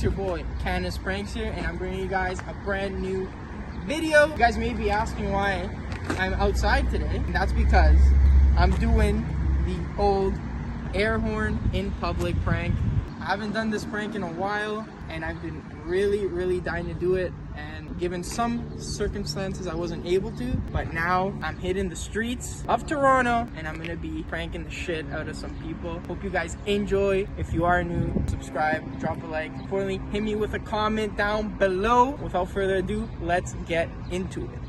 your boy Canis Pranks here, and I'm bringing you guys a brand new video. You guys may be asking why I'm outside today. That's because I'm doing the old air horn in public prank. I haven't done this prank in a while, and I've been really dying to do it, and given some circumstances I wasn't able to, but now I'm hitting the streets of Toronto and I'm gonna be pranking the shit out of some people. Hope you guys enjoy. If you are new, subscribe, drop a like. Importantly, hit me with a comment down below. Without further ado, let's get into it.